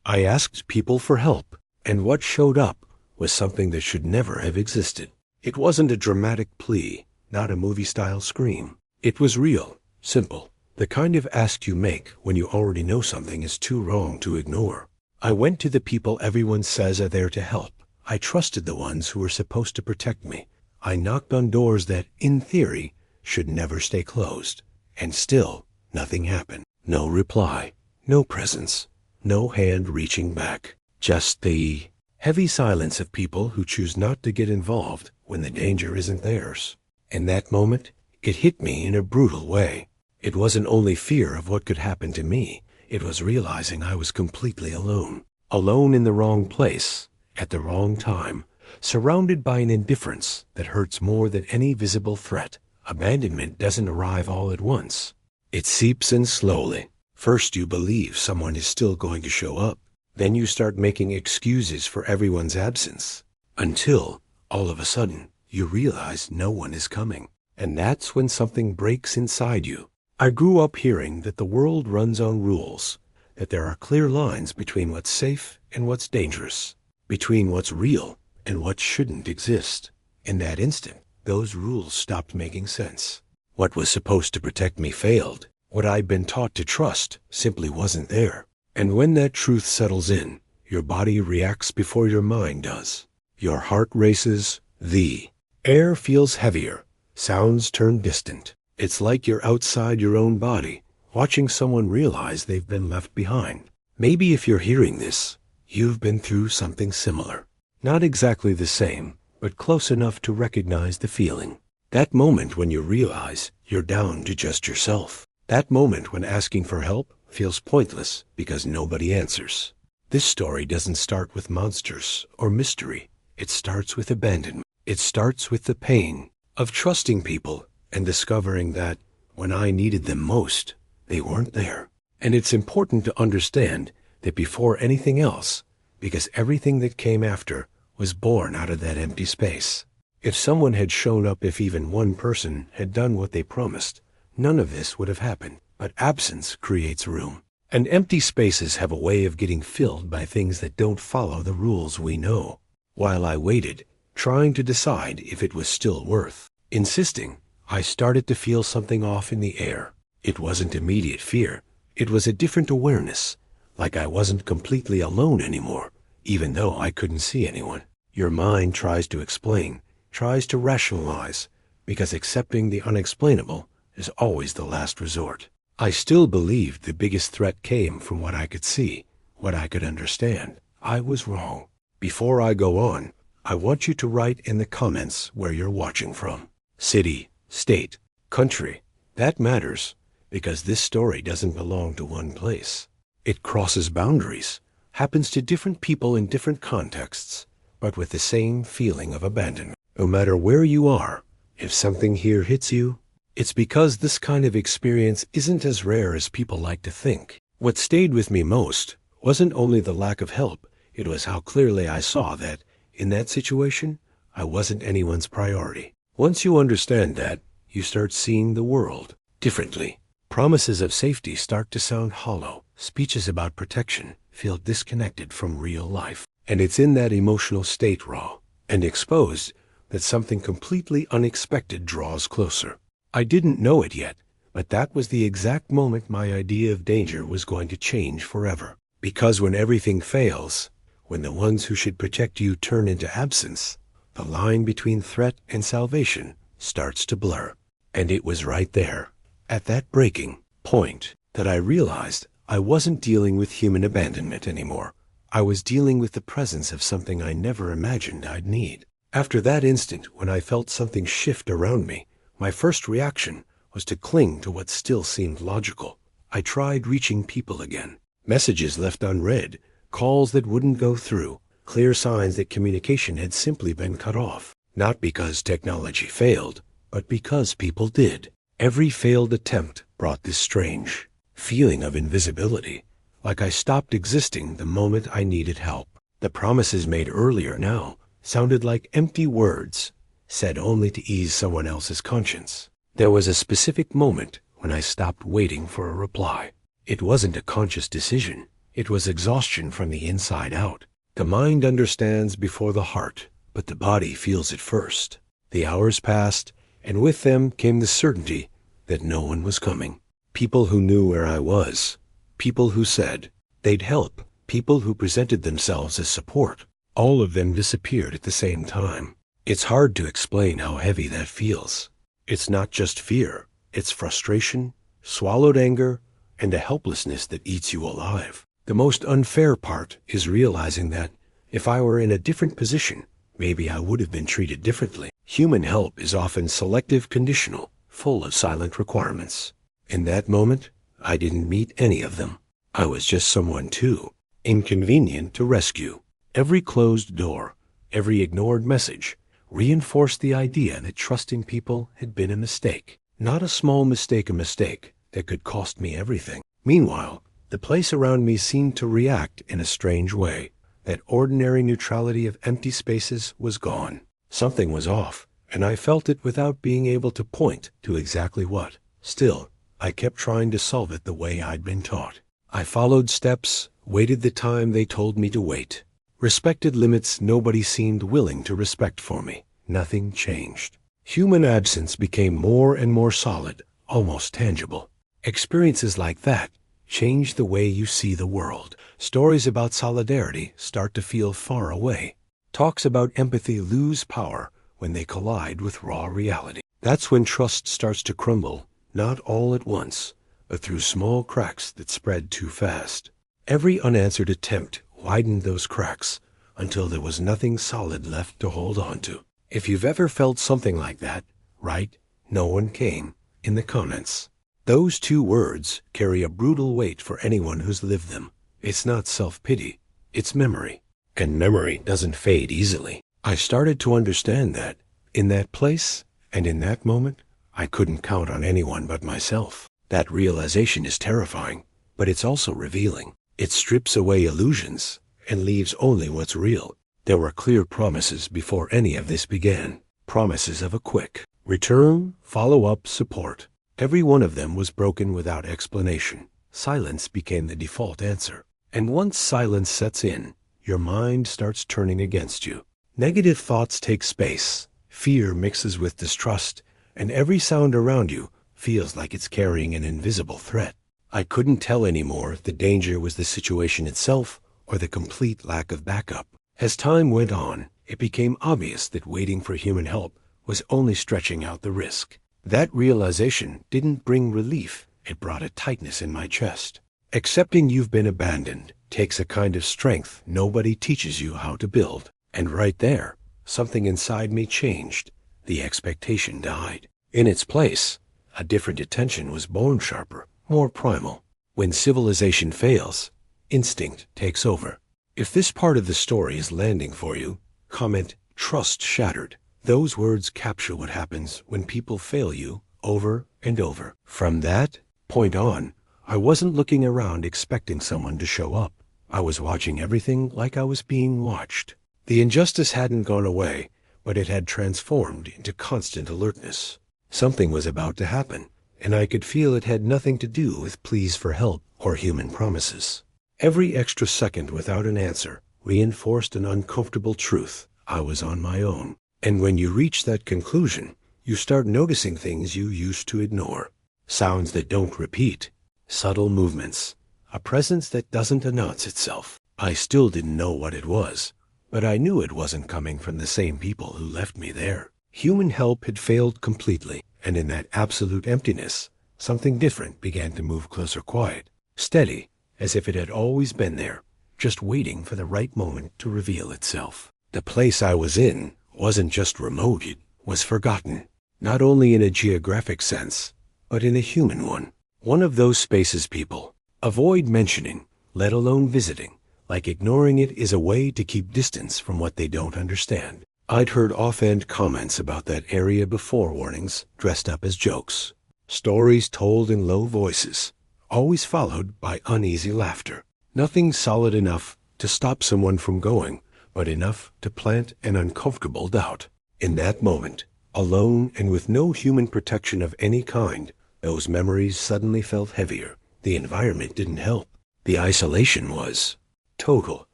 I asked people for help, and what showed up was something that should never have existed. It wasn't a dramatic plea, not a movie-style scream. It was real, simple, the kind of ask you make when you already know something is too wrong to ignore. I went to the people everyone says are there to help. I trusted the ones who were supposed to protect me. I knocked on doors that, in theory, should never stay closed. And still, nothing happened. No reply, no presence, no hand reaching back. Just the heavy silence of people who choose not to get involved when the danger isn't theirs. In that moment, it hit me in a brutal way. It wasn't only fear of what could happen to me. It was realizing I was completely alone. Alone in the wrong place, at the wrong time, surrounded by an indifference that hurts more than any visible threat. Abandonment doesn't arrive all at once. It seeps in slowly. First you believe someone is still going to show up. Then you start making excuses for everyone's absence. Until, all of a sudden, you realize no one is coming. And that's when something breaks inside you. I grew up hearing that the world runs on rules, that there are clear lines between what's safe and what's dangerous, between what's real and what shouldn't exist. In that instant, those rules stopped making sense. What was supposed to protect me failed. What I'd been taught to trust simply wasn't there. And when that truth settles in, your body reacts before your mind does. Your heart races, the air feels heavier, sounds turn distant. It's like you're outside your own body, watching someone realize they've been left behind. Maybe if you're hearing this, you've been through something similar. Not exactly the same, but close enough to recognize the feeling. That moment when you realize you're down to just yourself. That moment when asking for help feels pointless because nobody answers. This story doesn't start with monsters or mystery. It starts with abandonment. It starts with the pain of trusting people and discovering that when I needed them most, they weren't there. And it's important to understand that before anything else, because everything that came after was born out of that empty space. If someone had shown up, if even one person had done what they promised, none of this would have happened. But absence creates room. And empty spaces have a way of getting filled by things that don't follow the rules we know. While I waited, trying to decide if it was still worth insisting, I started to feel something off in the air. It wasn't immediate fear. It was a different awareness, like I wasn't completely alone anymore, even though I couldn't see anyone. Your mind tries to explain, tries to rationalize, because accepting the unexplainable is always the last resort. I still believed the biggest threat came from what I could see, what I could understand. I was wrong. Before I go on, I want you to write in the comments where you're watching from. City, state, country. That matters, because this story doesn't belong to one place. It crosses boundaries, happens to different people in different contexts, but with the same feeling of abandonment. No matter where you are, if something here hits you, it's because this kind of experience isn't as rare as people like to think. What stayed with me most wasn't only the lack of help, it was how clearly I saw that, in that situation, I wasn't anyone's priority. Once you understand that, you start seeing the world differently. Promises of safety start to sound hollow. Speeches about protection feel disconnected from real life. And it's in that emotional state, raw and exposed, that something completely unexpected draws closer. I didn't know it yet, but that was the exact moment my idea of danger was going to change forever. Because when everything fails, when the ones who should protect you turn into absence, the line between threat and salvation starts to blur. And it was right there, at that breaking point, that I realized I wasn't dealing with human abandonment anymore. I was dealing with the presence of something I never imagined I'd need. After that instant, when I felt something shift around me, my first reaction was to cling to what still seemed logical. I tried reaching people again. Messages left unread, calls that wouldn't go through, clear signs that communication had simply been cut off. Not because technology failed, but because people did. Every failed attempt brought this strange feeling of invisibility, like I stopped existing the moment I needed help. The promises made earlier now sounded like empty words, said only to ease someone else's conscience. There was a specific moment when I stopped waiting for a reply. It wasn't a conscious decision. It was exhaustion from the inside out. The mind understands before the heart, but the body feels it first. The hours passed, and with them came the certainty that no one was coming. People who knew where I was. People who said they'd help. People who presented themselves as support. All of them disappeared at the same time. It's hard to explain how heavy that feels. It's not just fear. It's frustration, swallowed anger, and a helplessness that eats you alive. The most unfair part is realizing that if I were in a different position, maybe I would have been treated differently. Human help is often selective, conditional, full of silent requirements. In that moment, I didn't meet any of them. I was just someone too inconvenient to rescue. Every closed door, every ignored message, reinforced the idea that trusting people had been a mistake. Not a small mistake, a mistake that could cost me everything. Meanwhile, the place around me seemed to react in a strange way. That ordinary neutrality of empty spaces was gone. Something was off, and I felt it without being able to point to exactly what. Still, I kept trying to solve it the way I'd been taught. I followed steps, waited the time they told me to wait. Respected limits nobody seemed willing to respect for me. Nothing changed. Human absence became more and more solid, almost tangible. Experiences like that change the way you see the world. Stories about solidarity start to feel far away. Talks about empathy lose power when they collide with raw reality. That's when trust starts to crumble, not all at once, but through small cracks that spread too fast. Every unanswered attempt widened those cracks until there was nothing solid left to hold on to. If you've ever felt something like that, write "no one came" in the comments. Those two words carry a brutal weight for anyone who's lived them. It's not self-pity, it's memory. And memory doesn't fade easily. I started to understand that, in that place and in that moment, I couldn't count on anyone but myself. That realization is terrifying, but it's also revealing. It strips away illusions and leaves only what's real. There were clear promises before any of this began. Promises of a quick return, follow-up, support. Every one of them was broken without explanation. Silence became the default answer. And once silence sets in, your mind starts turning against you. Negative thoughts take space. Fear mixes with distrust, and every sound around you feels like it's carrying an invisible threat. I couldn't tell anymore if the danger was the situation itself or the complete lack of backup. As time went on, it became obvious that waiting for human help was only stretching out the risk. That realization didn't bring relief, it brought a tightness in my chest. Accepting you've been abandoned takes a kind of strength nobody teaches you how to build. And right there, something inside me changed. The expectation died. In its place, a different attention was born, sharper, more primal. When civilization fails, instinct takes over. If this part of the story is landing for you, comment "trust shattered." Those words capture what happens when people fail you over and over. From that point on, I wasn't looking around expecting someone to show up. I was watching everything like I was being watched. The injustice hadn't gone away, but it had transformed into constant alertness. Something was about to happen, and I could feel it had nothing to do with pleas for help or human promises. Every extra second without an answer reinforced an uncomfortable truth. I was on my own. And when you reach that conclusion, you start noticing things you used to ignore. Sounds that don't repeat. Subtle movements. A presence that doesn't announce itself. I still didn't know what it was, but I knew it wasn't coming from the same people who left me there. Human help had failed completely, and in that absolute emptiness, something different began to move closer, quiet, steady, as if it had always been there, just waiting for the right moment to reveal itself. The place I was in wasn't just remote, it was forgotten, not only in a geographic sense, but in a human one. One of those spaces people avoid mentioning, let alone visiting, like ignoring it is a way to keep distance from what they don't understand. I'd heard offhand comments about that area before, warnings dressed up as jokes. Stories told in low voices, always followed by uneasy laughter. Nothing solid enough to stop someone from going, but enough to plant an uncomfortable doubt. In that moment, alone and with no human protection of any kind, those memories suddenly felt heavier. The environment didn't help. The isolation was total.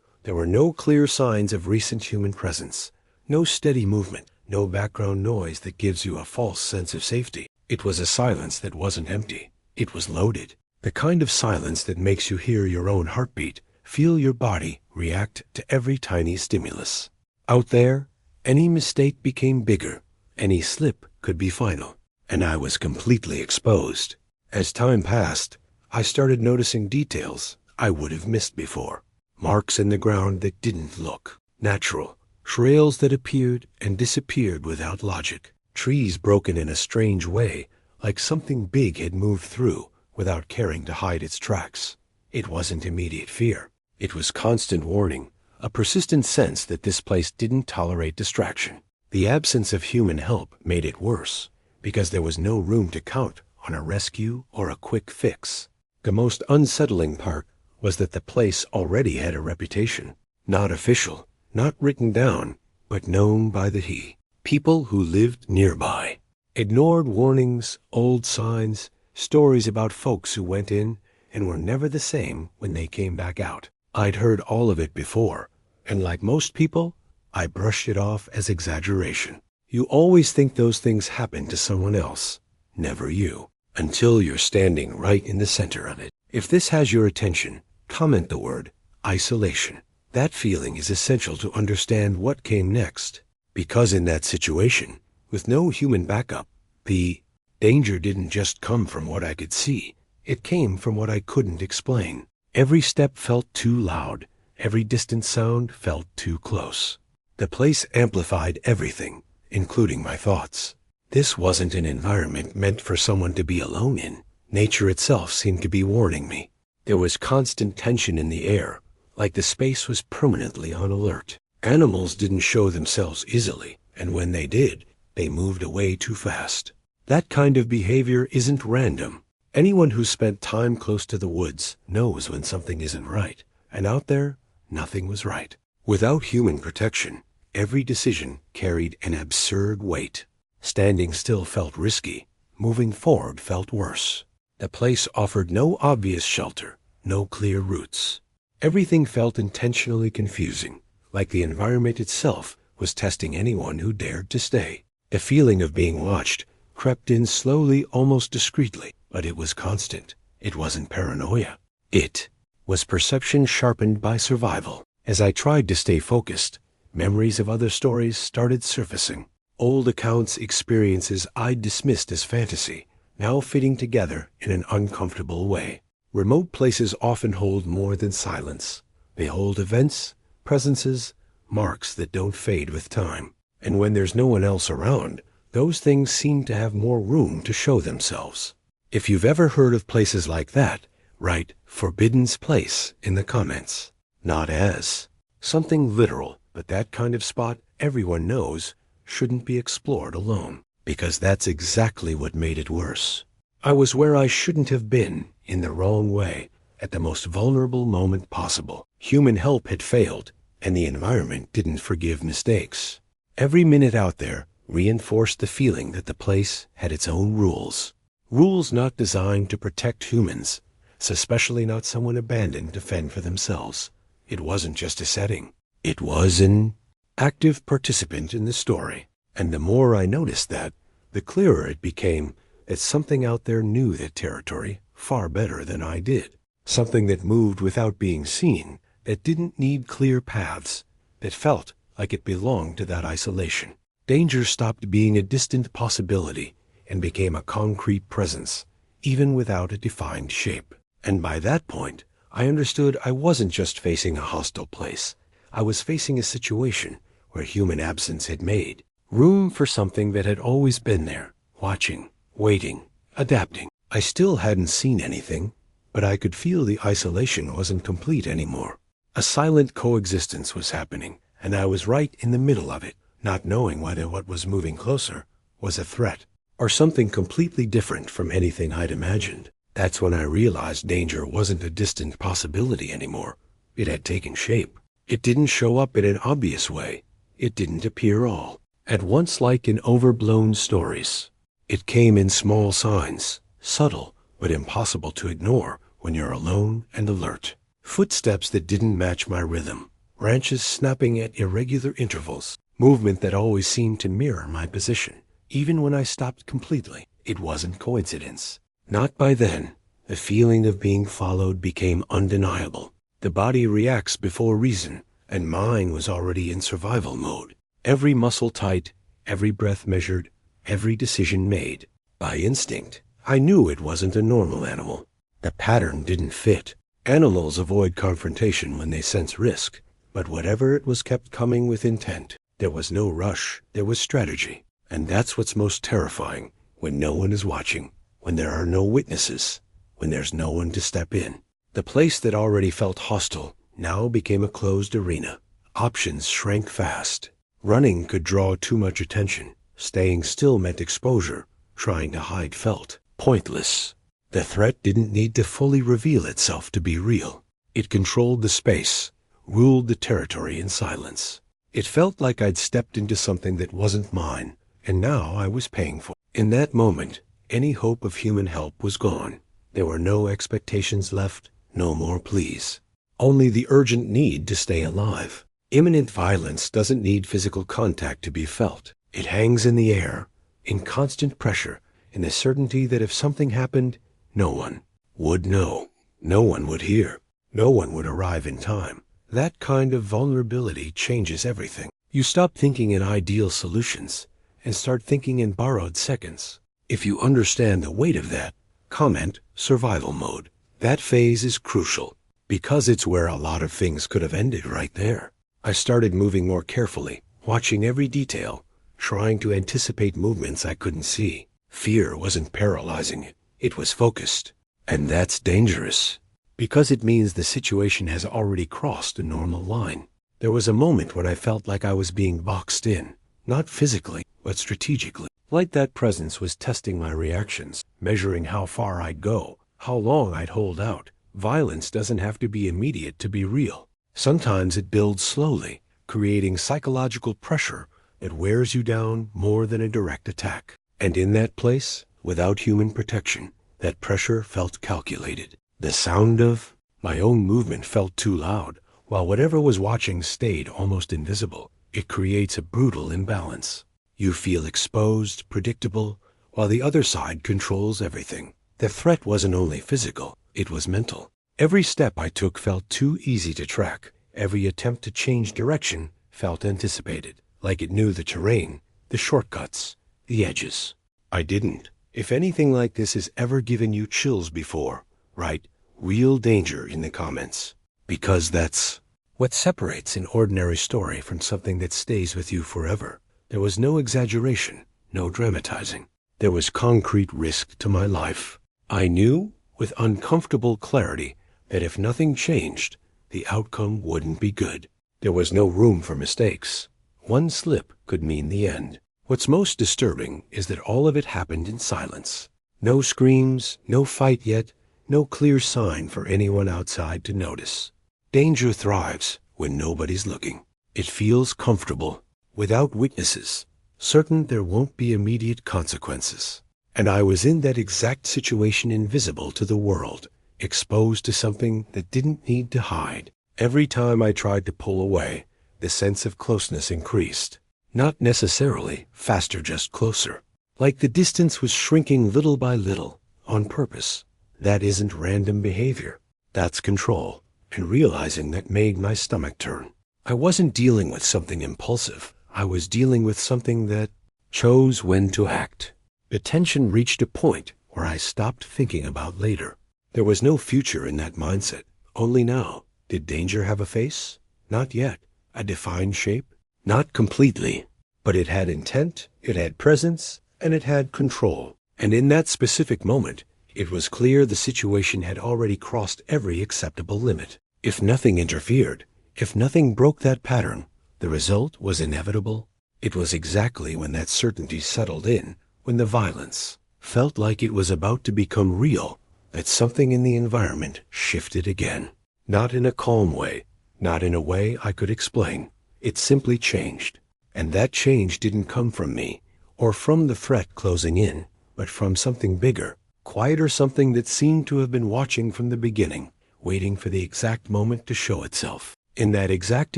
There were no clear signs of recent human presence, no steady movement, no background noise that gives you a false sense of safety. It was a silence that wasn't empty. It was loaded. The kind of silence that makes you hear your own heartbeat, feel your body react to every tiny stimulus. Out there, any mistake became bigger. Any slip could be final. And I was completely exposed. As time passed, I started noticing details I would have missed before. Marks in the ground that didn't look natural. Trails that appeared and disappeared without logic. Trees broken in a strange way, like something big had moved through without caring to hide its tracks. It wasn't immediate fear. It was constant warning, a persistent sense that this place didn't tolerate distraction. The absence of human help made it worse, because there was no room to count on a rescue or a quick fix. The most unsettling part was that the place already had a reputation. Not official, not written down, but known by the people who lived nearby. Ignored warnings, old signs, stories about folks who went in and were never the same when they came back out. I'd heard all of it before, and like most people, I brushed it off as exaggeration. You always think those things happen to someone else, never you, until you're standing right in the center of it. If this has your attention, comment the word isolation. That feeling is essential to understand what came next. Because in that situation, with no human backup, the danger didn't just come from what I could see. It came from what I couldn't explain. Every step felt too loud. Every distant sound felt too close. The place amplified everything, including my thoughts. This wasn't an environment meant for someone to be alone in. Nature itself seemed to be warning me. There was constant tension in the air, like the space was permanently on alert. Animals didn't show themselves easily, and when they did, they moved away too fast. That kind of behavior isn't random. Anyone who's spent time close to the woods knows when something isn't right, and out there, nothing was right. Without human protection, every decision carried an absurd weight. Standing still felt risky. Moving forward felt worse. The place offered no obvious shelter, no clear routes. Everything felt intentionally confusing, like the environment itself was testing anyone who dared to stay. The feeling of being watched crept in slowly, almost discreetly, but it was constant. It wasn't paranoia. It was perception sharpened by survival. As I tried to stay focused, memories of other stories started surfacing. Old accounts, experiences I'd dismissed as fantasy, now fitting together in an uncomfortable way. Remote places often hold more than silence. They hold events, presences, marks that don't fade with time. And when there's no one else around, those things seem to have more room to show themselves. If you've ever heard of places like that, write Forbidden's Place in the comments. Not as something literal, but that kind of spot everyone knows shouldn't be explored alone, because that's exactly what made it worse. I was where I shouldn't have been, in the wrong way, at the most vulnerable moment possible. Human help had failed, and the environment didn't forgive mistakes. Every minute out there reinforced the feeling that the place had its own rules. Rules not designed to protect humans, especially not someone abandoned to fend for themselves. It wasn't just a setting. It was an active participant in the story. And the more I noticed that, the clearer it became that something out there knew that territory far better than I did. Something that moved without being seen, that didn't need clear paths, that felt like it belonged to that isolation. Danger stopped being a distant possibility and became a concrete presence, even without a defined shape. And by that point, I understood I wasn't just facing a hostile place. I was facing a situation where human absence had made room for something that had always been there, watching, waiting, adapting. I still hadn't seen anything, but I could feel the isolation wasn't complete anymore. A silent coexistence was happening, and I was right in the middle of it, not knowing whether what was moving closer was a threat or something completely different from anything I'd imagined. That's when I realized danger wasn't a distant possibility anymore. It had taken shape. It didn't show up in an obvious way. It didn't appear all at once like in overblown stories. It came in small signs, subtle but impossible to ignore when you're alone and alert. Footsteps that didn't match my rhythm, branches snapping at irregular intervals, movement that always seemed to mirror my position. Even when I stopped completely, it wasn't coincidence. Not by then. The feeling of being followed became undeniable. The body reacts before reason, and mine was already in survival mode. Every muscle tight, every breath measured, every decision made. By instinct, I knew it wasn't a normal animal. The pattern didn't fit. Animals avoid confrontation when they sense risk, but whatever it was kept coming with intent. There was no rush, there was strategy. And that's what's most terrifying, when no one is watching, when there are no witnesses, when there's no one to step in. The place that already felt hostile now became a closed arena. Options shrank fast. Running could draw too much attention. Staying still meant exposure. Trying to hide felt pointless. The threat didn't need to fully reveal itself to be real. It controlled the space, ruled the territory in silence. It felt like I'd stepped into something that wasn't mine, and now I was paying for it. In that moment, any hope of human help was gone. There were no expectations left, no more pleas. Only the urgent need to stay alive. Imminent violence doesn't need physical contact to be felt. It hangs in the air, in constant pressure, in the certainty that if something happened, no one would know. No one would hear. No one would arrive in time. That kind of vulnerability changes everything. You stop thinking in ideal solutions and start thinking in borrowed seconds. If you understand the weight of that, comment survival mode. That phase is crucial because it's where a lot of things could have ended right there. I started moving more carefully, watching every detail, trying to anticipate movements I couldn't see. Fear wasn't paralyzing it. It was focused. And that's dangerous because it means the situation has already crossed a normal line. There was a moment when I felt like I was being boxed in, not physically, but strategically. Like that presence was testing my reactions, measuring how far I'd go, how long I'd hold out. Violence doesn't have to be immediate to be real. Sometimes it builds slowly, creating psychological pressure that wears you down more than a direct attack. And in that place, without human protection, that pressure felt calculated. The sound of my own movement felt too loud, while whatever was watching stayed almost invisible. It creates a brutal imbalance. You feel exposed, predictable, while the other side controls everything. The threat wasn't only physical, it was mental. Every step I took felt too easy to track. Every attempt to change direction felt anticipated, like it knew the terrain, the shortcuts, the edges. I didn't. If anything like this has ever given you chills before, write real danger in the comments, because that's what separates an ordinary story from something that stays with you forever. There was no exaggeration, no dramatizing. There was concrete risk to my life. I knew with uncomfortable clarity that if nothing changed, the outcome wouldn't be good. There was no room for mistakes. One slip could mean the end. What's most disturbing is that all of it happened in silence. No screams, no fight yet, no clear sign for anyone outside to notice. Danger thrives when nobody's looking. It feels comfortable, without witnesses, certain there won't be immediate consequences. And I was in that exact situation, invisible to the world, exposed to something that didn't need to hide. Every time I tried to pull away, the sense of closeness increased. Not necessarily faster, just closer. Like the distance was shrinking little by little, on purpose. That isn't random behavior. That's control. And realizing that made my stomach turn. I wasn't dealing with something impulsive. I was dealing with something that chose when to act. The tension reached a point where I stopped thinking about later. There was no future in that mindset, only now. Did danger have a face? Not yet. A defined shape? Not completely. But it had intent, it had presence, and it had control. And in that specific moment, it was clear the situation had already crossed every acceptable limit. If nothing interfered, if nothing broke that pattern, the result was inevitable. It was exactly when that certainty settled in, when the violence felt like it was about to become real, that something in the environment shifted again. Not in a calm way, not in a way I could explain. It simply changed. And that change didn't come from me, or from the threat closing in, but from something bigger, quieter, something that seemed to have been watching from the beginning, waiting for the exact moment to show itself. In that exact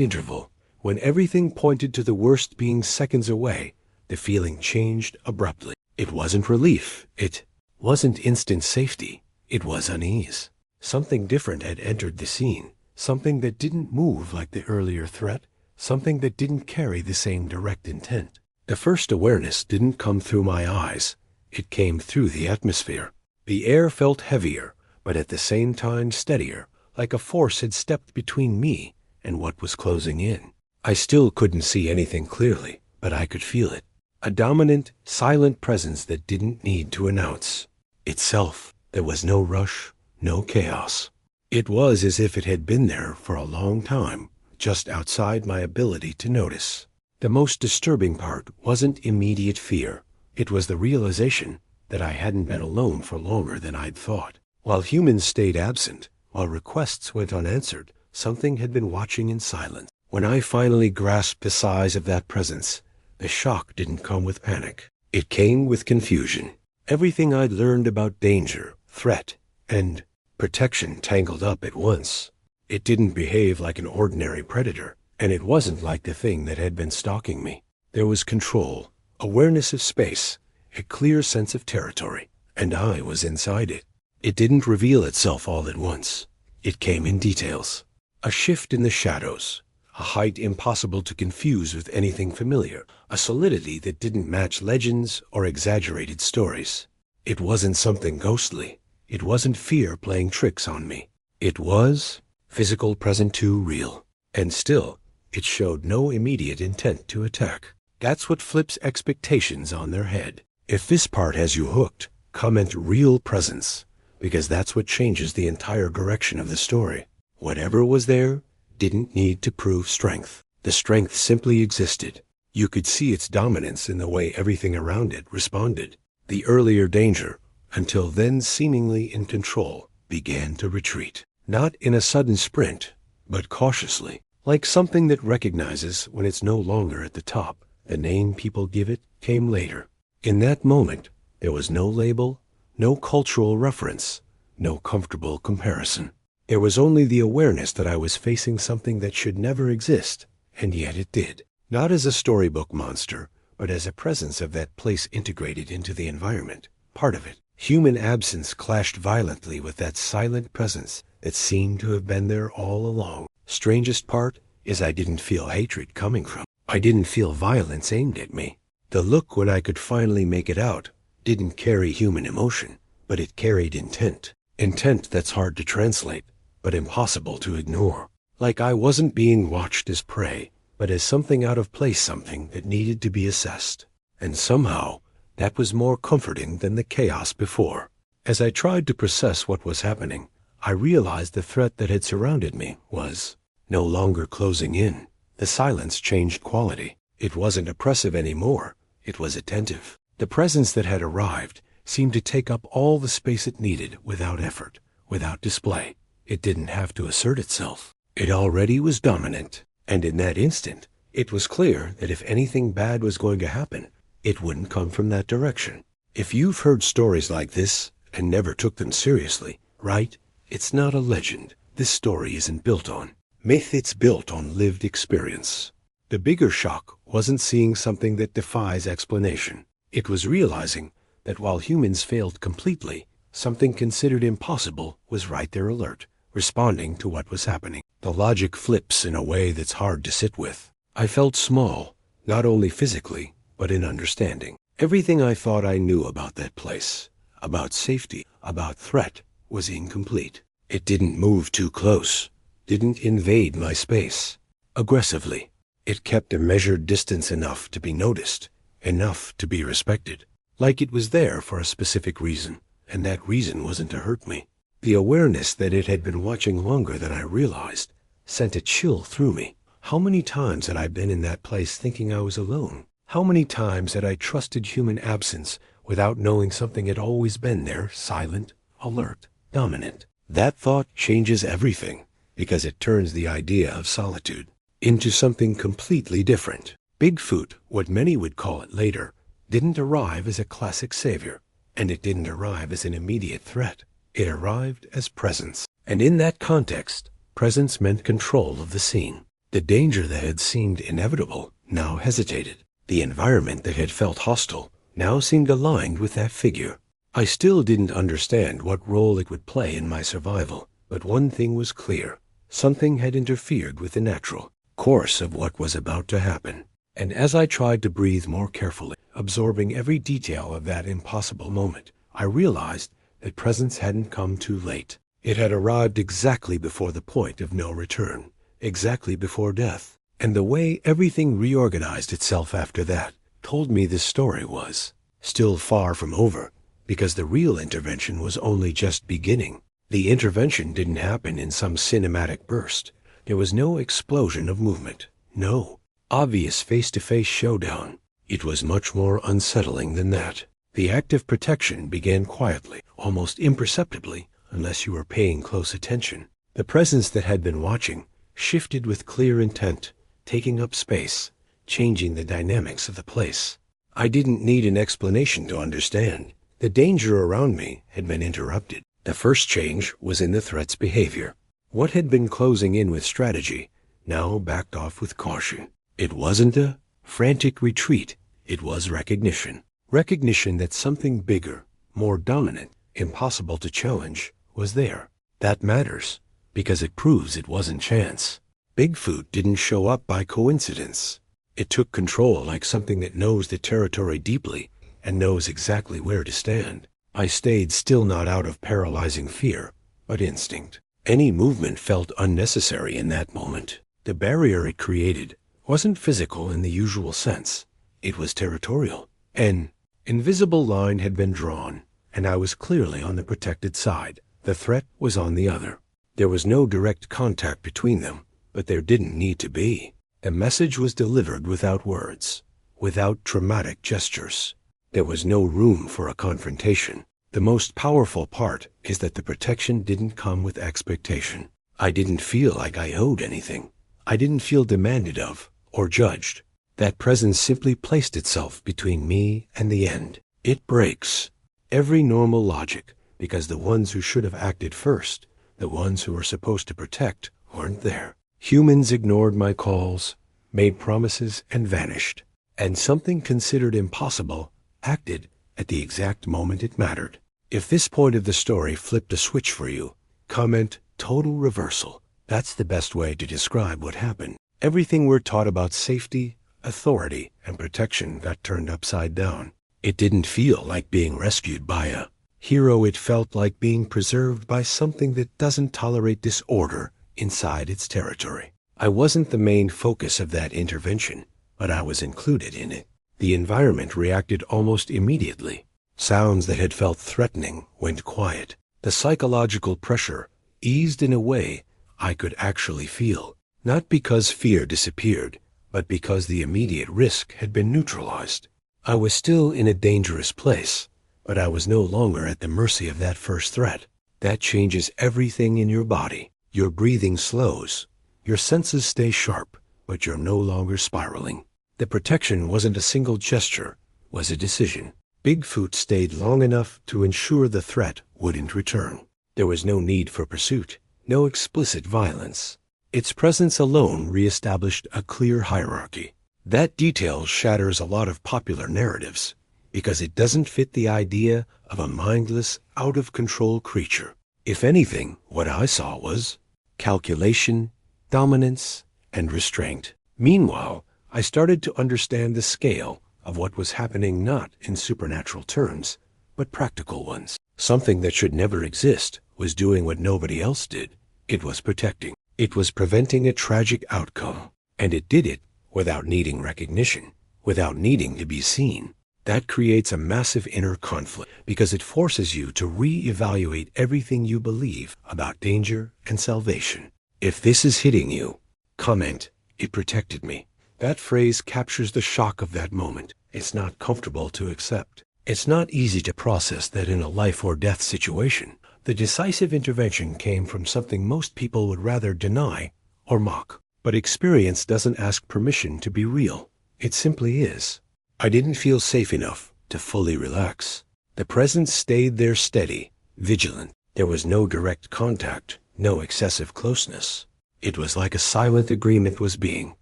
interval, when everything pointed to the worst being seconds away, the feeling changed abruptly. It wasn't relief. It wasn't instant safety. It was unease. Something different had entered the scene. Something that didn't move like the earlier threat. Something that didn't carry the same direct intent. The first awareness didn't come through my eyes. It came through the atmosphere. The air felt heavier, but at the same time steadier, like a force had stepped between me and what was closing in. I still couldn't see anything clearly, but I could feel it. A dominant, silent presence that didn't need to announce itself. There was no rush, no chaos. It was as if it had been there for a long time, just outside my ability to notice. The most disturbing part wasn't immediate fear. It was the realization that I hadn't been alone for longer than I'd thought. While humans stayed absent, while requests went unanswered, something had been watching in silence. When I finally grasped the size of that presence, the shock didn't come with panic. It came with confusion. Everything I'd learned about danger, threat, and protection tangled up at once. It didn't behave like an ordinary predator, and it wasn't like the thing that had been stalking me. There was control, awareness of space, a clear sense of territory, and I was inside it. It didn't reveal itself all at once. It came in details. A shift in the shadows, a height impossible to confuse with anything familiar, a solidity that didn't match legends or exaggerated stories. It wasn't something ghostly. It wasn't fear playing tricks on me. It was physical, present too real. And still, it showed no immediate intent to attack. That's what flips expectations on their head. If this part has you hooked, comment real presence, because that's what changes the entire direction of the story. Whatever was there didn't need to prove strength. The strength simply existed. You could see its dominance in the way everything around it responded. The earlier danger, until then seemingly in control, began to retreat. Not in a sudden sprint, but cautiously, like something that recognizes when it's no longer at the top. The name people give it came later. In that moment, there was no label, no cultural reference, no comfortable comparison. There was only the awareness that I was facing something that should never exist, and yet it did. Not as a storybook monster, but as a presence of that place integrated into the environment, part of it. Human absence clashed violently with that silent presence that seemed to have been there all along. Strangest part is I didn't feel hatred coming from. I didn't feel violence aimed at me. The look when I could finally make it out didn't carry human emotion, but it carried intent. Intent that's hard to translate, but impossible to ignore. Like I wasn't being watched as prey, but as something out of place, something that needed to be assessed. And somehow, that was more comforting than the chaos before. As I tried to process what was happening, I realized the threat that had surrounded me was no longer closing in. The silence changed quality. It wasn't oppressive anymore. It was attentive. The presence that had arrived seemed to take up all the space it needed without effort, without display. It didn't have to assert itself. It already was dominant. And in that instant, it was clear that if anything bad was going to happen, it wouldn't come from that direction. If you've heard stories like this and never took them seriously, right? It's not a legend. This story isn't built on myth. It's built on lived experience. The bigger shock wasn't seeing something that defies explanation. It was realizing that while humans failed completely, something considered impossible was right there alert, responding to what was happening. The logic flips in a way that's hard to sit with. I felt small, not only physically, but in understanding. Everything I thought I knew about that place, about safety, about threat, was incomplete. It didn't move too close, didn't invade my space aggressively. It kept a measured distance enough to be noticed, enough to be respected, like it was there for a specific reason, and that reason wasn't to hurt me. The awareness that it had been watching longer than I realized sent a chill through me. How many times had I been in that place thinking I was alone? How many times had I trusted human absence without knowing something had always been there, silent, alert, dominant? That thought changes everything, because it turns the idea of solitude into something completely different. Bigfoot, what many would call it later, didn't arrive as a classic savior, and it didn't arrive as an immediate threat. It arrived as presence. And in that context, presence meant control of the scene. The danger that had seemed inevitable now hesitated. The environment that had felt hostile now seemed aligned with that figure. I still didn't understand what role it would play in my survival, but one thing was clear. Something had interfered with the natural course of what was about to happen. And as I tried to breathe more carefully, absorbing every detail of that impossible moment, I realized that presence hadn't come too late. It had arrived exactly before the point of no return, exactly before death. And the way everything reorganized itself after that told me this story was still far from over, because the real intervention was only just beginning. The intervention didn't happen in some cinematic burst. There was no explosion of movement, no obvious face-to-face showdown. It was much more unsettling than that. The act of protection began quietly, almost imperceptibly, unless you were paying close attention. The presence that had been watching shifted with clear intent, taking up space, changing the dynamics of the place. I didn't need an explanation to understand. The danger around me had been interrupted. The first change was in the threat's behavior. What had been closing in with strategy now backed off with caution. It wasn't a frantic retreat. It was recognition. Recognition that something bigger, more dominant, impossible to challenge, was there. That matters, because it proves it wasn't chance. Bigfoot didn't show up by coincidence. It took control like something that knows the territory deeply and knows exactly where to stand. I stayed still, not out of paralyzing fear, but instinct. Any movement felt unnecessary in that moment. The barrier it created wasn't physical in the usual sense. It was territorial. An invisible line had been drawn, and I was clearly on the protected side. The threat was on the other. There was no direct contact between them, but there didn't need to be. The message was delivered without words, without dramatic gestures. There was no room for a confrontation. The most powerful part is that the protection didn't come with expectation. I didn't feel like I owed anything. I didn't feel demanded of or judged. That presence simply placed itself between me and the end. It breaks every normal logic, because the ones who should have acted first, the ones who were supposed to protect, weren't there. Humans ignored my calls, made promises, and vanished. And something considered impossible acted at the exact moment it mattered. If this point of the story flipped a switch for you, comment total reversal. That's the best way to describe what happened. Everything we're taught about safety, authority, and protection got turned upside down. It didn't feel like being rescued by a hero. It felt like being preserved by something that doesn't tolerate disorder inside its territory. I wasn't the main focus of that intervention, but I was included in it. The environment reacted almost immediately. Sounds that had felt threatening went quiet. The psychological pressure eased in a way I could actually feel, not because fear disappeared, but because the immediate risk had been neutralized. I was still in a dangerous place, but I was no longer at the mercy of that first threat. That changes everything in your body. Your breathing slows. Your senses stay sharp, but you're no longer spiraling. The protection wasn't a single gesture, was a decision. Bigfoot stayed long enough to ensure the threat wouldn't return. There was no need for pursuit, no explicit violence. Its presence alone reestablished a clear hierarchy. That detail shatters a lot of popular narratives, because it doesn't fit the idea of a mindless, out-of-control creature. If anything, what I saw was calculation, dominance, and restraint. Meanwhile, I started to understand the scale of what was happening, not in supernatural terms, but practical ones. Something that should never exist was doing what nobody else did. It was protecting. It was preventing a tragic outcome. And it did it without needing recognition, without needing to be seen. That creates a massive inner conflict, because it forces you to re-evaluate everything you believe about danger and salvation. If this is hitting you, comment, "It protected me." That phrase captures the shock of that moment. It's not comfortable to accept. It's not easy to process that in a life or death situation, the decisive intervention came from something most people would rather deny or mock. But experience doesn't ask permission to be real. It simply is. I didn't feel safe enough to fully relax. The presence stayed there steady, vigilant. There was no direct contact, no excessive closeness. It was like a silent agreement was being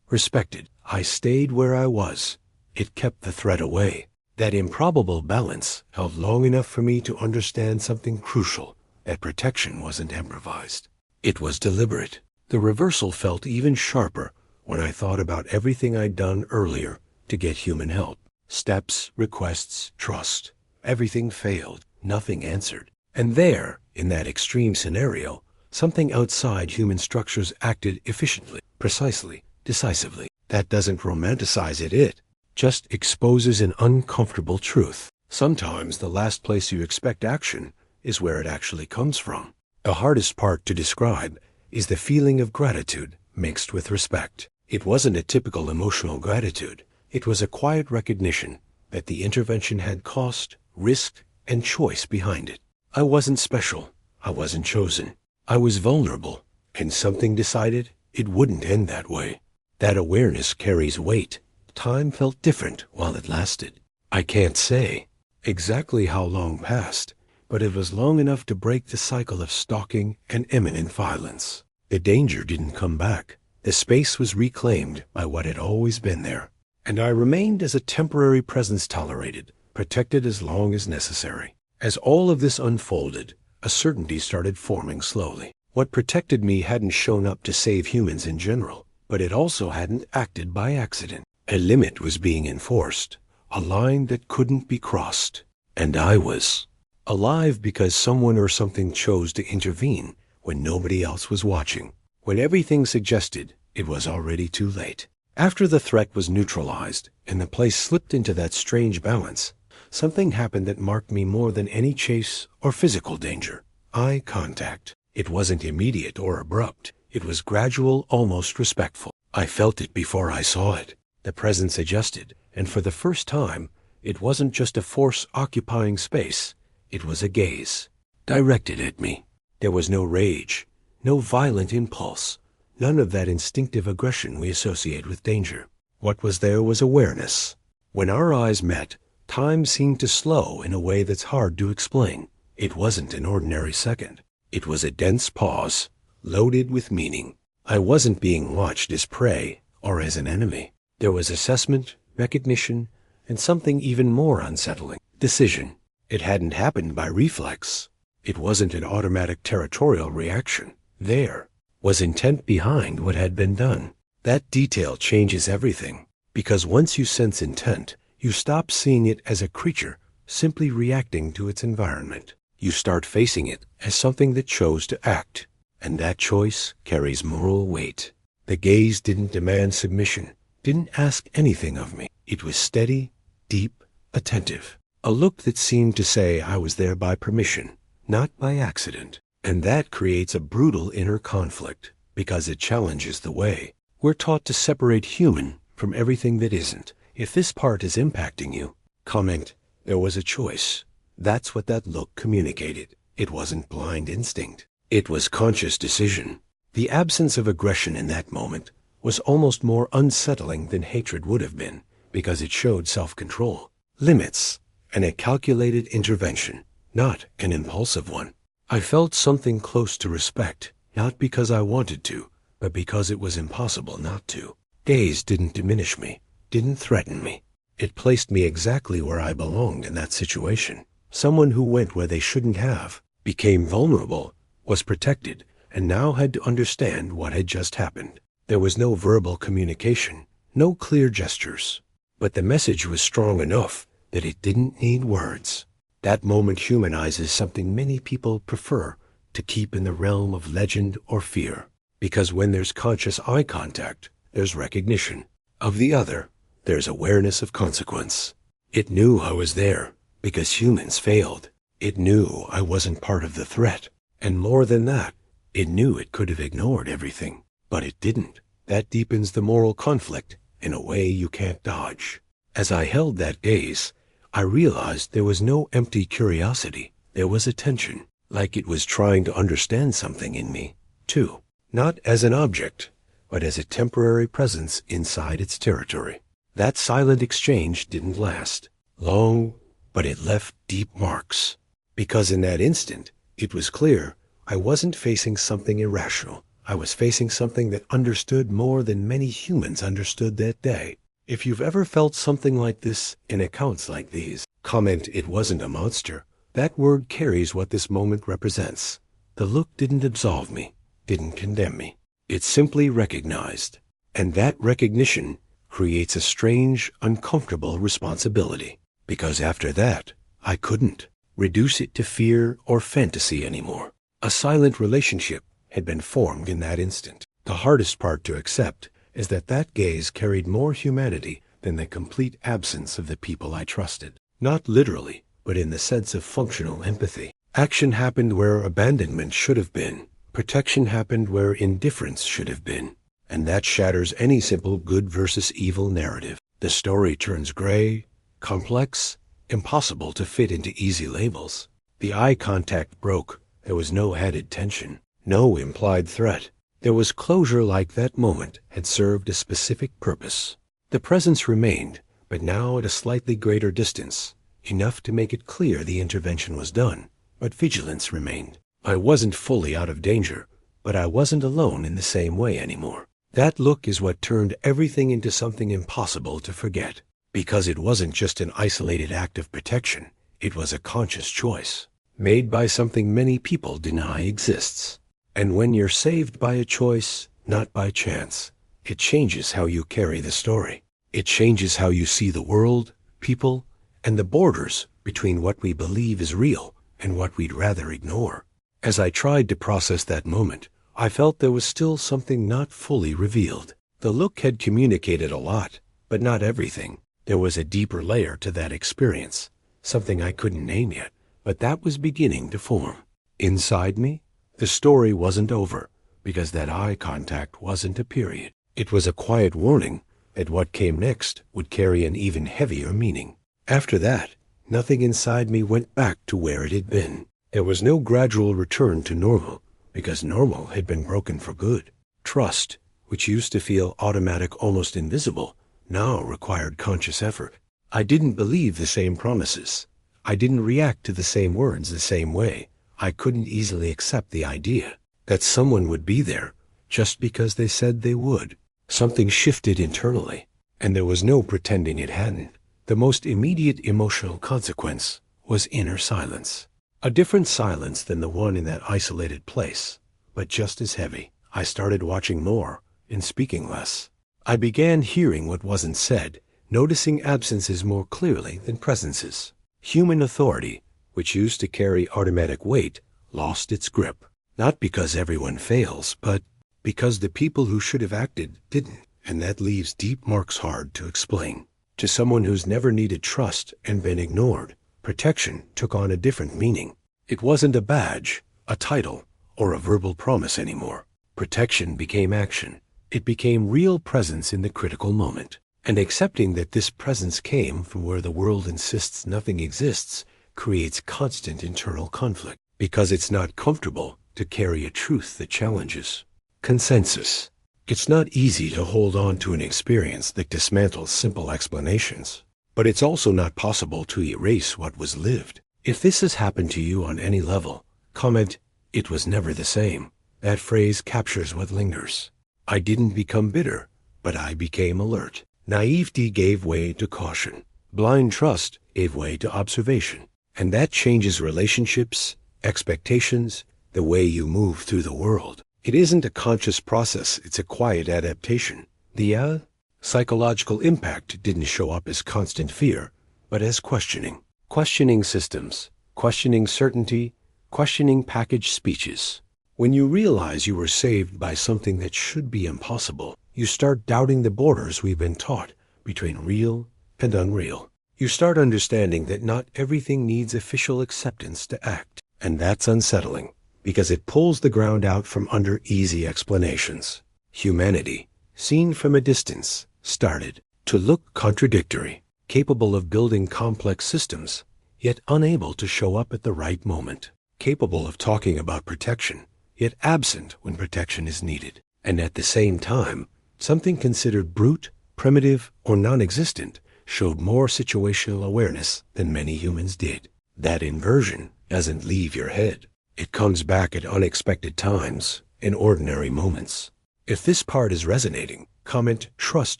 respected. I stayed where I was. It kept the threat away. That improbable balance held long enough for me to understand something crucial, that protection wasn't improvised. It was deliberate. The reversal felt even sharper when I thought about everything I'd done earlier to get human help. Steps, requests, trust. Everything failed. Nothing answered. And there, in that extreme scenario, something outside human structures acted efficiently, precisely, decisively. That doesn't romanticize it just exposes an uncomfortable truth. Sometimes the last place you expect action is where it actually comes from. The hardest part to describe is the feeling of gratitude mixed with respect. It wasn't a typical emotional gratitude. It was a quiet recognition that the intervention had cost, risk, and choice behind it. I wasn't special. I wasn't chosen. I was vulnerable, and something decided it wouldn't end that way. That awareness carries weight. Time felt different while it lasted. I can't say exactly how long passed, but it was long enough to break the cycle of stalking and imminent violence. The danger didn't come back. The space was reclaimed by what had always been there, and I remained as a temporary presence tolerated, protected as long as necessary. As all of this unfolded, a certainty started forming slowly. What protected me hadn't shown up to save humans in general, but it also hadn't acted by accident. A limit was being enforced, a line that couldn't be crossed. And I was alive because someone or something chose to intervene when nobody else was watching, when everything suggested it was already too late. After the threat was neutralized and the place slipped into that strange balance, something happened that marked me more than any chase or physical danger. Eye contact. It wasn't immediate or abrupt. It was gradual, almost respectful. I felt it before I saw it. The presence adjusted, and for the first time, it wasn't just a force occupying space. It was a gaze, directed at me. There was no rage, no violent impulse, none of that instinctive aggression we associate with danger. What was there was awareness. When our eyes met, time seemed to slow in a way that's hard to explain. It wasn't an ordinary second. It was a dense pause, loaded with meaning. I wasn't being watched as prey or as an enemy. There was assessment, recognition, and something even more unsettling, decision. It hadn't happened by reflex. It wasn't an automatic territorial reaction. There was intent behind what had been done. That detail changes everything, because once you sense intent, you stop seeing it as a creature simply reacting to its environment. You start facing it as something that chose to act, and that choice carries moral weight. The gaze didn't demand submission, didn't ask anything of me. It was steady, deep, attentive. A look that seemed to say I was there by permission, not by accident. And that creates a brutal inner conflict, because it challenges the way we're taught to separate human from everything that isn't. If this part is impacting you, comment, there was a choice. That's what that look communicated. It wasn't blind instinct. It was conscious decision. The absence of aggression in that moment was almost more unsettling than hatred would have been, because it showed self-control, limits, and a calculated intervention, not an impulsive one. I felt something close to respect, not because I wanted to, but because it was impossible not to. Gaze didn't diminish me, didn't threaten me. It placed me exactly where I belonged in that situation. Someone who went where they shouldn't have, became vulnerable, was protected, and now had to understand what had just happened. There was no verbal communication, no clear gestures, but the message was strong enough that it didn't need words. That moment humanizes something many people prefer to keep in the realm of legend or fear, because when there's conscious eye contact, there's recognition. Of the other, there's awareness of consequence. It knew I was there, because humans failed. It knew I wasn't part of the threat, and more than that, it knew it could have ignored everything. But it didn't. That deepens the moral conflict in a way you can't dodge. As I held that gaze, I realized there was no empty curiosity. There was attention, like it was trying to understand something in me, too. Not as an object, but as a temporary presence inside its territory. That silent exchange didn't last long, but it left deep marks. Because in that instant, it was clear I wasn't facing something irrational. I was facing something that understood more than many humans understood that day. If you've ever felt something like this in accounts like these, comment it wasn't a monster. That word carries what this moment represents. The look didn't absolve me, didn't condemn me. It simply recognized. And that recognition creates a strange, uncomfortable responsibility. Because after that, I couldn't reduce it to fear or fantasy anymore. A silent relationship had been formed in that instant. The hardest part to accept is that that gaze carried more humanity than the complete absence of the people I trusted. Not literally, but in the sense of functional empathy. Action happened where abandonment should have been. Protection happened where indifference should have been. And that shatters any simple good versus evil narrative. The story turns gray, complex, impossible to fit into easy labels. The eye contact broke. There was no added tension, no implied threat. There was closure like that moment had served a specific purpose. The presence remained, but now at a slightly greater distance, enough to make it clear the intervention was done, but vigilance remained. I wasn't fully out of danger, but I wasn't alone in the same way anymore. That look is what turned everything into something impossible to forget, because it wasn't just an isolated act of protection. It was a conscious choice, made by something many people deny exists. And when you're saved by a choice, not by chance, it changes how you carry the story. It changes how you see the world, people, and the borders between what we believe is real and what we'd rather ignore. As I tried to process that moment, I felt there was still something not fully revealed. The look had communicated a lot, but not everything. There was a deeper layer to that experience, something I couldn't name yet, but that was beginning to form. Inside me, the story wasn't over, because that eye contact wasn't a period. It was a quiet warning that what came next would carry an even heavier meaning. After that, nothing inside me went back to where it had been. There was no gradual return to normal, because normal had been broken for good. Trust, which used to feel automatic, almost invisible, now required conscious effort. I didn't believe the same promises. I didn't react to the same words the same way. I couldn't easily accept the idea that someone would be there just because they said they would. Something shifted internally, and there was no pretending it hadn't. The most immediate emotional consequence was inner silence. A different silence than the one in that isolated place, but just as heavy. I started watching more and speaking less. I began hearing what wasn't said, noticing absences more clearly than presences. Human authority, which used to carry automatic weight, lost its grip. Not because everyone fails, but because the people who should have acted didn't. And that leaves deep marks hard to explain. To someone who's never needed trust and been ignored, protection took on a different meaning. It wasn't a badge, a title, or a verbal promise anymore. Protection became action. It became real presence in the critical moment. And accepting that this presence came from where the world insists nothing exists creates constant internal conflict, because it's not comfortable to carry a truth that challenges consensus. It's not easy to hold on to an experience that dismantles simple explanations, but it's also not possible to erase what was lived. If this has happened to you on any level, comment, "It was never the same." That phrase captures what lingers. I didn't become bitter, but I became alert. Naivety gave way to caution. Blind trust gave way to observation. And that changes relationships, expectations, the way you move through the world. It isn't a conscious process, it's a quiet adaptation. The psychological impact didn't show up as constant fear, but as questioning. Questioning systems, questioning certainty, questioning packaged speeches. When you realize you were saved by something that should be impossible, you start doubting the borders we've been taught between real and unreal. You start understanding that not everything needs official acceptance to act. And that's unsettling, because it pulls the ground out from under easy explanations. Humanity, seen from a distance, started to look contradictory, capable of building complex systems, yet unable to show up at the right moment. Capable of talking about protection, yet absent when protection is needed. And at the same time, something considered brute, primitive, or non-existent showed more situational awareness than many humans did. That inversion doesn't leave your head. It comes back at unexpected times, in ordinary moments. If this part is resonating, comment "trust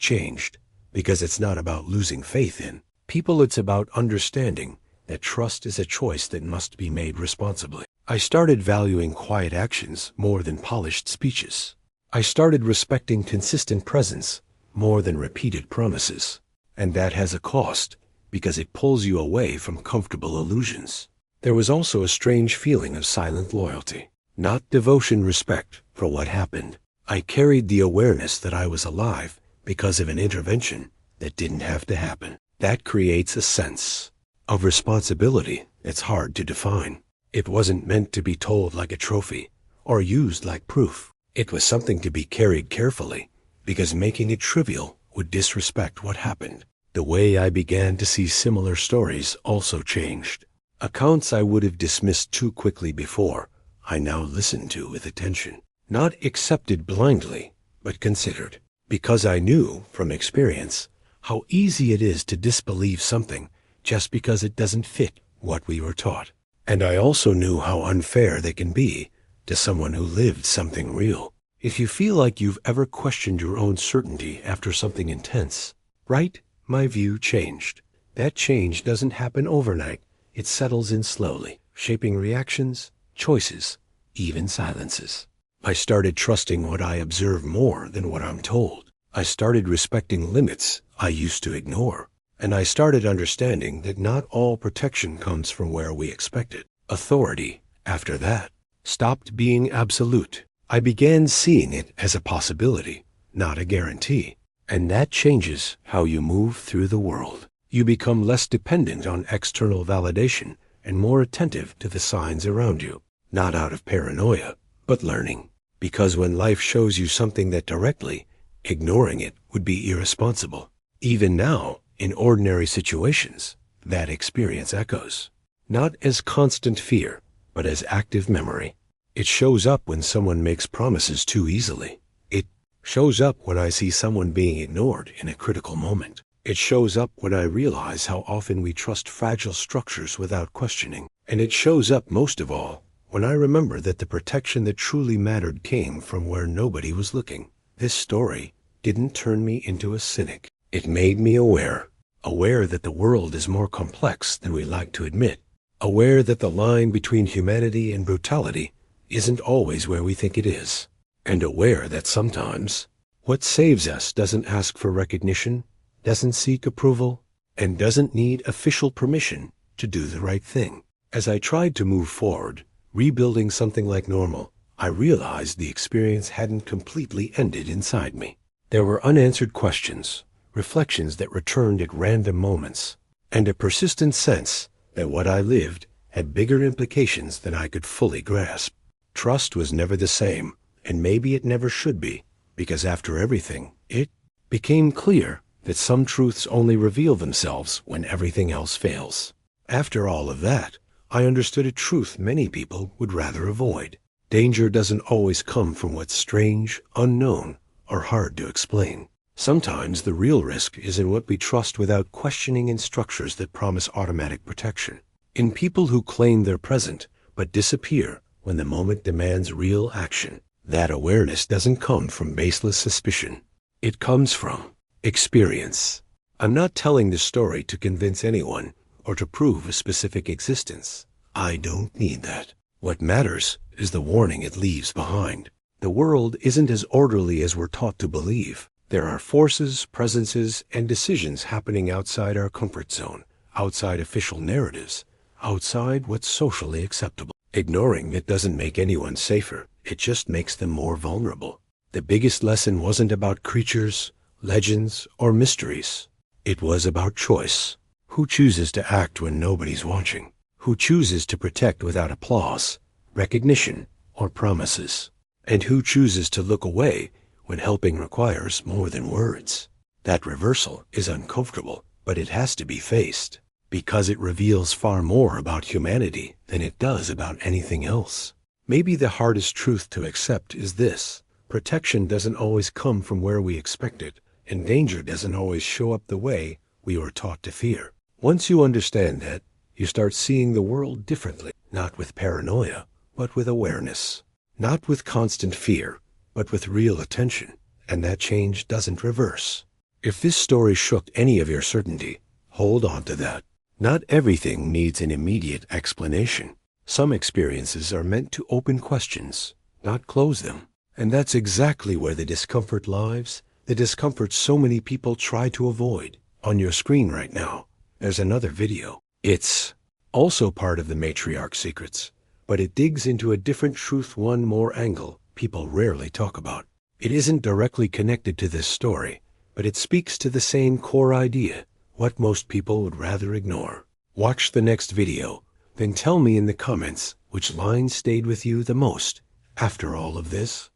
changed," because it's not about losing faith in people, it's about understanding that trust is a choice that must be made responsibly. I started valuing quiet actions more than polished speeches. I started respecting consistent presence more than repeated promises. And that has a cost, because it pulls you away from comfortable illusions. There was also a strange feeling of silent loyalty, not devotion, respect for what happened. I carried the awareness that I was alive because of an intervention that didn't have to happen. That creates a sense of responsibility that's hard to define. It wasn't meant to be told like a trophy or used like proof. It was something to be carried carefully, because making it trivial would disrespect what happened. The way I began to see similar stories also changed. Accounts I would have dismissed too quickly before, I now listened to with attention. Not accepted blindly, but considered. Because I knew, from experience, how easy it is to disbelieve something just because it doesn't fit what we were taught. And I also knew how unfair they can be to someone who lived something real. If you feel like you've ever questioned your own certainty after something intense, right? My view changed. That change doesn't happen overnight. It settles in slowly, shaping reactions, choices, even silences. I started trusting what I observe more than what I'm told. I started respecting limits I used to ignore. And I started understanding that not all protection comes from where we expect it. Authority, after that, stopped being absolute. I began seeing it as a possibility, not a guarantee. And that changes how you move through the world. You become less dependent on external validation and more attentive to the signs around you, not out of paranoia, but learning. Because when life shows you something that directly, ignoring it would be irresponsible. Even now, in ordinary situations, that experience echoes, not as constant fear, but as active memory. It shows up when someone makes promises too easily. It shows up when I see someone being ignored in a critical moment. It shows up when I realize how often we trust fragile structures without questioning. And it shows up most of all when I remember that the protection that truly mattered came from where nobody was looking. This story didn't turn me into a cynic. It made me aware that the world is more complex than we like to admit, aware that the line between humanity and brutality isn't always where we think it is, and aware that sometimes what saves us doesn't ask for recognition, doesn't seek approval, and doesn't need official permission to do the right thing. As I tried to move forward, rebuilding something like normal, I realized the experience hadn't completely ended inside me. There were unanswered questions, reflections that returned at random moments, and a persistent sense that what I lived had bigger implications than I could fully grasp. Trust was never the same, and maybe it never should be, because after everything, it became clear that some truths only reveal themselves when everything else fails. After all of that, I understood a truth many people would rather avoid. Danger doesn't always come from what's strange, unknown, or hard to explain. Sometimes the real risk is in what we trust without questioning in structures that promise automatic protection. In people who claim they're present, but disappear when the moment demands real action. That awareness doesn't come from baseless suspicion. It comes from experience. I'm not telling this story to convince anyone or to prove a specific existence. I don't need that. What matters is the warning it leaves behind. The world isn't as orderly as we're taught to believe. There are forces, presences, and decisions happening outside our comfort zone, outside official narratives, outside what's socially acceptable. Ignoring it doesn't make anyone safer. It just makes them more vulnerable. The biggest lesson wasn't about creatures, legends, or mysteries. It was about choice. Who chooses to act when nobody's watching? Who chooses to protect without applause, recognition, or promises? And who chooses to look away when helping requires more than words? That reversal is uncomfortable, but it has to be faced, because it reveals far more about humanity than it does about anything else. Maybe the hardest truth to accept is this: protection doesn't always come from where we expect it, and danger doesn't always show up the way we were taught to fear. Once you understand that, you start seeing the world differently, not with paranoia, but with awareness. Not with constant fear, but with real attention. And that change doesn't reverse. If this story shook any of your certainty, hold on to that. Not everything needs an immediate explanation. Some experiences are meant to open questions, not close them. And that's exactly where the discomfort lies, the discomfort so many people try to avoid. On your screen right now, there's another video. It's also part of the Matriarch Secrets, but it digs into a different truth, one more angle people rarely talk about. It isn't directly connected to this story, but it speaks to the same core idea, what most people would rather ignore. Watch the next video, then tell me in the comments which line stayed with you the most after all of this.